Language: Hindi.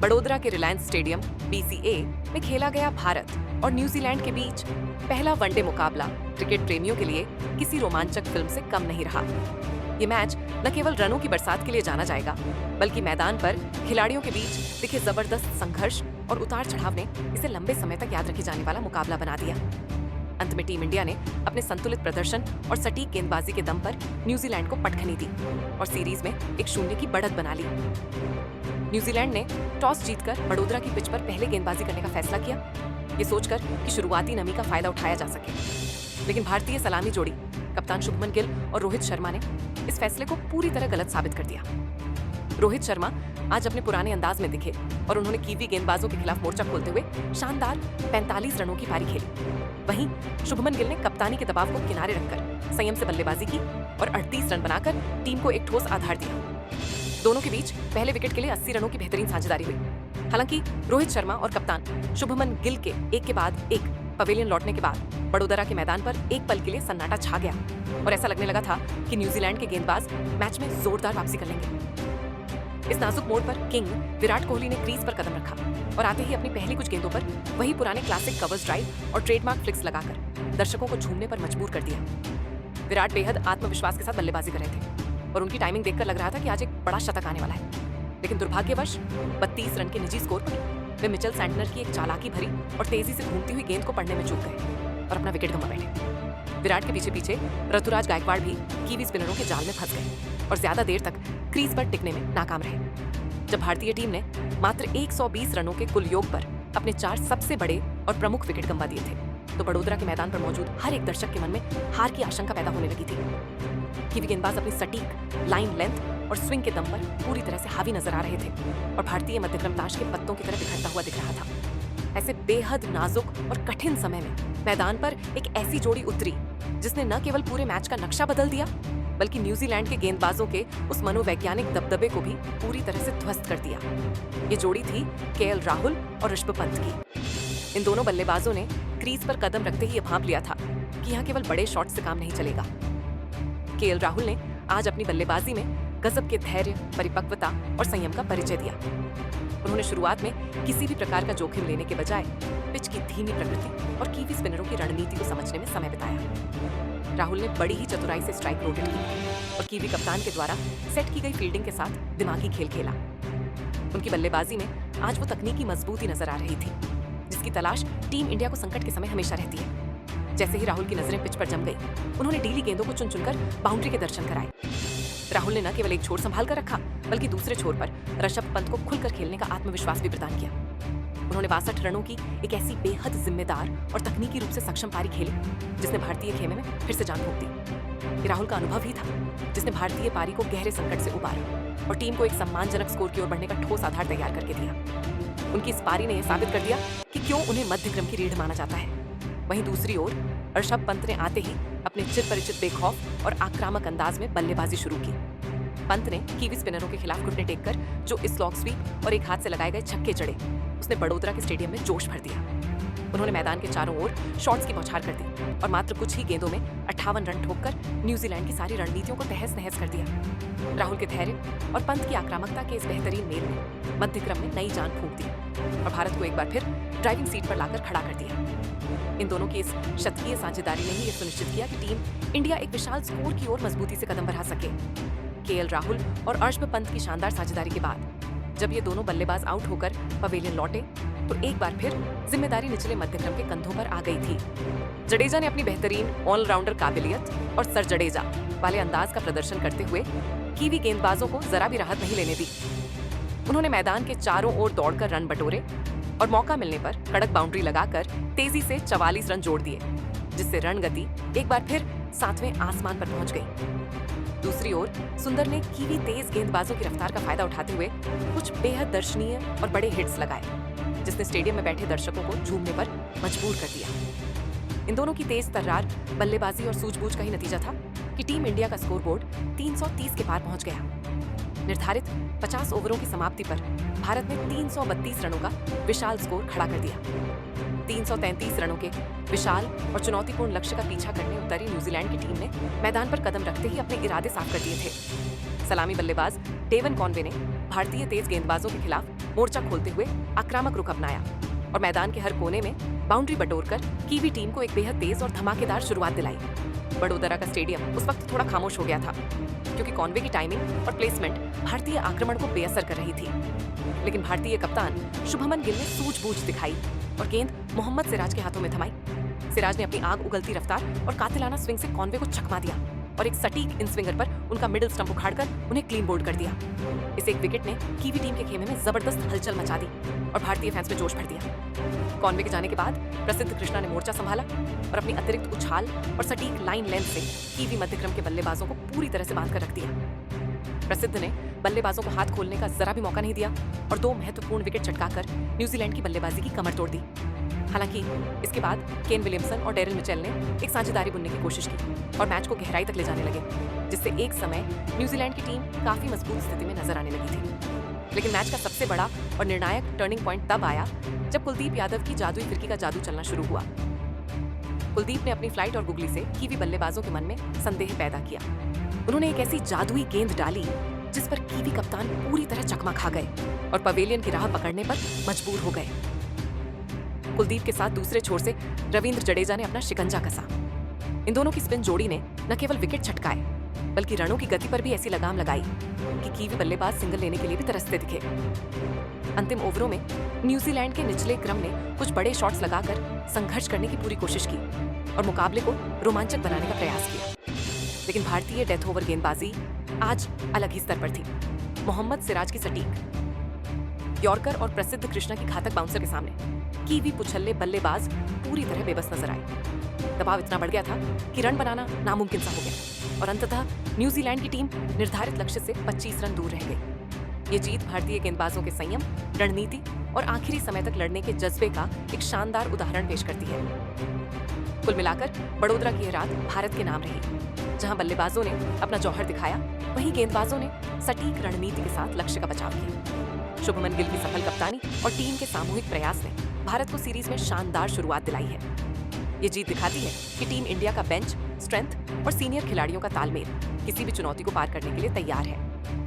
बड़ोदरा के रिलायंस स्टेडियम BCA में खेला गया भारत और न्यूजीलैंड के बीच पहला वनडे मुकाबला क्रिकेट प्रेमियों के लिए किसी रोमांचक फिल्म से कम नहीं रहा। ये मैच न केवल रनों की बरसात के लिए जाना जाएगा, बल्कि मैदान पर खिलाड़ियों के बीच दिखे जबरदस्त संघर्ष और उतार चढ़ाव ने इसे लंबे समय तक याद रखे जाने वाला मुकाबला बना दिया। अंत में टीम इंडिया ने अपने संतुलित प्रदर्शन और सटीक गेंदबाजी के दम पर न्यूजीलैंड को पटखनी दी और सीरीज में 1-0 की बढ़त बना ली। न्यूजीलैंड ने टॉस जीतकर बड़ोदरा की पिच पर पहले गेंदबाजी करने का फैसला किया, ये सोचकर कि शुरुआती नमी का फायदा उठाया जा सके। लेकिन भारतीय सलामी जोड़ी कप्तान शुभमन गिल और रोहित शर्मा ने इस फैसले को पूरी तरह गलत साबित कर दिया। रोहित शर्मा आज अपने पुराने अंदाज में दिखे और उन्होंने कीवी गेंदबाजों के खिलाफ मोर्चा खोलते हुए शानदार 45 रनों की पारी खेली। वहीं शुभमन गिल ने कप्तानी के दबाव को किनारे रखकर संयम से बल्लेबाजी की और 38 रन बनाकर टीम को एक ठोस आधार दिया। दोनों के बीच पहले विकेट के लिए 80 रनों की बेहतरीन साझेदारी हुई। हालांकि रोहित शर्मा और कप्तान शुभमन गिल के एक के बाद एक पवेलियन लौटने के बाद बड़ोदरा के मैदान पर एक पल के लिए सन्नाटा छा गया और ऐसा लगने लगा था कि न्यूजीलैंड के गेंदबाज मैच में जोरदार वापसी कर लेंगे। इस नाजुक मोड़ पर किंग विराट कोहली ने क्रीज पर कदम रखा और आते ही अपनी पहली कुछ गेंदों पर वही पुराने क्लासिक कवर्स ड्राइव और ट्रेडमार्क फ्लिक्स लगाकर दर्शकों को झूमने पर मजबूर कर दिया। विराट बेहद आत्मविश्वास के साथ बल्लेबाजी कर रहे थे और उनकी टाइमिंग देखकर लग रहा था कि आज एक बड़ा शतक आने वाला है। लेकिन दुर्भाग्यवश 32 रन के निजी स्कोर पर वे मिचेल सैंटनर की एक चालाकी भरी और तेजी से घूमती हुई गेंद को पढ़ने में चूक गए और अपना विकेट गंवा बैठे। विराट के पीछे पीछे ऋतुराज गायकवाड़ भी कीवी स्पिनरों के जाल में फंस गए और ज्यादा देर तक क्रीज पर टिकने में नाकाम रहे। जब भारतीय टीम ने मात्र 120 रनों के कुल योग पर अपने 4 सबसे बड़े और प्रमुख विकेट गंवा दिए थे, तो बड़ोदरा के मैदान पर मौजूद हर एक दर्शक के मन में हार की आशंका पैदा होने लगी थी। कीवी गेंदबाज अपनी सटीक लाइन लेंथ और स्विंग के दम पर पूरी तरह से हावी नजर आ रहे थे और भारतीय मध्यक्रम ताश के पत्तों की तरह बिखरता हुआ दिख रहा था। ऐसे बेहद नाजुक और कठिन समय में मैदान पर एक ऐसी जोड़ी उतरी जिसने न केवल पूरे मैच का नक्शा बदल दिया, बल्कि न्यूजीलैंड के गेंदबाजों के उस मनोवैज्ञानिक दबदबे को भी पूरी तरह से ध्वस्त कर दिया। ये जोड़ी थी KL राहुल और ऋषभ पंत की। इन दोनों बल्लेबाजों ने क्रीज पर कदम रखते ही भांप लिया था कि यहाँ केवल बड़े शॉट से काम नहीं चलेगा। KL राहुल ने आज अपनी बल्लेबाजी में गजब के धैर्य, परिपक्वता और संयम का परिचय दिया। उन्होंने शुरुआत में किसी भी प्रकार का जोखिम लेने के बजाय पिच की धीमी प्रकृति और कीवी स्पिनरों की रणनीति को समझने में समय बिताया। राहुल ने बड़ी ही चतुराई से स्ट्राइक रोटेट की और कीवी कप्तान के द्वारा सेट की गई फील्डिंग के साथ दिमागी खेल खेला। उन्की बल्लेबाजी में आज वो तकनीकी मजबूती नजर आ रही थी जिसकी तलाश टीम इंडिया को संकट के समय हमेशा रहती है। जैसे ही राहुल की नजरें पिच पर जम गई, उन्होंने ढीली गेंदों को चुन चुनकर बाउंड्री के दर्शन कराए। राहुल ने न केवल एक छोर संभाल कर रखा, बल्कि दूसरे छोर पर ऋषभ पंत को खुलकर खेलने का आत्मविश्वास भी प्रदान किया। उन्होंने 62 रनों की एक ऐसी बेहद जिम्मेदार और तकनीकी रूप से सक्षम पारी खेली जिसने भारतीय खेमे में फिर से जान फूंक दी। ये राहुल का अनुभव ही था जिसने भारतीय पारी को गहरे संकट से उबारा और टीम को एक सम्मानजनक स्कोर की ओर बढ़ने का ठोस आधार तैयार करके दिया। उनकी इस पारी ने यह साबित कर दिया कि क्यों उन्हें मध्यक्रम की रीढ़ माना जाता है। वहीं दूसरी ओर ऋषभ पंत ने आते ही अपने चिरपरिचित बेखौफ और आक्रामक अंदाज में बल्लेबाजी शुरू की। पंत ने कीवी स्पिनरों के खिलाफ घुटने टेककर जो इस स्लॉग स्वीप और एक हाथ से लगाए गए छक्के जड़े, उसने बड़ोदरा के स्टेडियम में जोश भर दिया। उन्होंने मैदान के चारों ओर शॉट्स की बौछार कर दी और मात्र कुछ ही गेंदों में 58 रन ठोककर न्यूजीलैंड की सारी रणनीतियों को तहस नहस कर दिया। राहुल के धैर्य और पंत की आक्रामकता के इस बेहतरीन मेल ने मध्यक्रम में नई जान फूंक दी और भारत को एक बार फिर ड्राइविंग सीट पर लाकर खड़ा कर दिया। इन दोनों की इस शतकीय साझेदारी ने ही यह सुनिश्चित किया कि टीम इंडिया एक विशाल स्कोर की ओर मजबूती से कदम बढ़ा सके। KL राहुल और ऋषभ पंत की शानदार साझेदारी के बाद जब ये दोनों बल्लेबाज आउट होकर पवेलियन लौटे, तो एक बार फिर जिम्मेदारी निचले मध्यक्रम के कंधों पर आ गई थी। जडेजा ने अपनी बेहतरीन ऑलराउंडर काबिलियत और सर जडेजा वाले अंदाज का प्रदर्शन करते हुए कीवी गेंदबाजों को जरा भी राहत नहीं लेने दी। उन्होंने मैदान के चारों ओर दौड़कर रन बटोरे और मौका मिलने पर कड़क बाउंड्री लगाकर तेजी से 44 रन जोड़ दिए, जिससे रन गति एक बार फिर 7वें आसमान पर पहुंच गई। दूसरी ओर सुंदर ने कीवी तेज गेंदबाजों की रफ्तार का फायदा उठाते हुए कुछ बेहद दर्शनीय और बड़े हिट्स लगाए, जिसने स्टेडियम में बैठे दर्शकों को झूमने पर मजबूर कर दिया। इन दोनों की तेज तर्रार बल्लेबाजी और सूझबूझ का ही नतीजा था कि टीम इंडिया का स्कोर बोर्ड 330 के पार पहुंच गया। निर्धारित 50 ओवरों की समाप्ति पर भारत ने 332 रनों का विशाल स्कोर खड़ा कर दिया। 333 रनों के विशाल और चुनौतीपूर्ण लक्ष्य का पीछा करने उतरी न्यूजीलैंड की टीम ने मैदान पर कदम रखते ही अपने इरादे साफ कर दिए थे। सलामी बल्लेबाज डेवन कॉनवे ने भारतीय तेज गेंदबाजों के खिलाफ मोर्चा खोलते हुए आक्रामक रुख अपनाया और मैदान के हर कोने में बाउंड्री बटोरकर कीवी टीम को एक बेहद तेज और धमाकेदार शुरुआत दिलाई। वडोदरा का स्टेडियम उस वक्त थोड़ा खामोश हो गया था क्योंकि कॉनवे की टाइमिंग और प्लेसमेंट भारतीय आक्रमण को बेअसर कर रही थी। लेकिन भारतीय कप्तान शुभमन गिल ने सूझबूझ दिखाई और गेंद मोहम्मद सिराज के हाथों में थमाई। सिराज ने अपनी आग उगलती रफ्तार और कातिलाना स्विंग से कॉनवे को चकमा दिया और एक सटीक इन स्विंगर पर उनका मिडिल स्टंप उखाड़कर उन्हें क्लीन बोल्ड कर दिया। इस एक विकेट ने कीवी टीम के खेमे में जबरदस्त हलचल मचा दी और भारतीय फैंस में जोश भर दिया। कॉनवे के जाने के बाद प्रसिद्ध कृष्णा ने मोर्चा संभाला और अपनी अतिरिक्त उछाल और सटीक लाइन लेंथ से कीवी मध्यक्रम के बल्लेबाजों को पूरी तरह से बांध कर रख दिया। प्रसिद्ध ने बल्लेबाजों को हाथ खोलने का जरा भी मौका नहीं दिया और 2 महत्वपूर्ण विकेट चटकाकर न्यूजीलैंड की बल्लेबाजी की कमर तोड़ दी। हालांकि इसके बाद केन विलियमसन और डेरिल मिचेल ने एक साझेदारी बुनने की कोशिश की और मैच को गहराई तक ले जाने लगे, जिससे एक समय न्यूजीलैंड की टीम काफी मजबूत स्थिति में नजर आने लगी थी। लेकिन मैच का सबसे बड़ा और निर्णायक टर्निंग पॉइंट तब आया जब कुलदीप यादव की जादुई फिरकी का जादू चलना शुरू हुआ। कुलदीप ने अपनी फ्लाइट और गुगली से कीवी बल्लेबाजों के मन में संदेह पैदा किया। उन्होंने एक ऐसी जादुई गेंद डाली जिस पर कीवी कप्तान पूरी तरह चकमा खा गए और पवेलियन की राह पकड़ने पर मजबूर हो गए। कुलदीप के साथ दूसरे छोर से रविंद्र जडेजा ने अपना शिकंजा कसा। इन दोनों की स्पिन जोड़ी ने न केवल विकेट छटकाए बल्कि रनों की गति पर भी ऐसी लगाम लगाई कि कीवी बल्लेबाज सिंगल लेने के लिए भी तरसते दिखे। अंतिम ओवरों में न्यूजीलैंड के निचले क्रम ने कुछ बड़े शॉट्स लगाकर संघर्ष करने की पूरी कोशिश की और मुकाबले को रोमांचक बनाने का प्रयास किया। लेकिन भारतीय डेथ ओवर गेंदबाजी आज अलग ही स्तर पर थी। मोहम्मद सिराज की सटीक यॉर्कर और प्रसिद्ध कृष्णा की घातक बाउंसर के सामने कीवी पुछल्ले बल्लेबाज पूरी तरह बेबस नजर आए। दबाव इतना बढ़ गया था कि रन बनाना नामुमकिन सा हो गया और अंततः न्यूजीलैंड की टीम निर्धारित लक्ष्य से 25 रन दूर रह गई। ये जीत भारतीय गेंदबाजों के संयम, रणनीति और आखिरी समय तक लड़ने के जज्बे का एक शानदार उदाहरण पेश करती है। कुल मिलाकर वडोदरा की यह रात भारत के नाम रही। जहां बल्लेबाजों ने अपना जौहर दिखाया, वहीं गेंदबाजों ने सटीक रणनीति के साथ लक्ष्य का बचाव किया। शुभमन गिल की सफल कप्तानी और टीम के सामूहिक प्रयास ने भारत को सीरीज में शानदार शुरुआत दिलाई है। ये जीत दिखाती है कि टीम इंडिया का बेंच, स्ट्रेंथ और सीनियर खिलाड़ियों का तालमेल किसी भी चुनौती को पार करने के लिए तैयार है।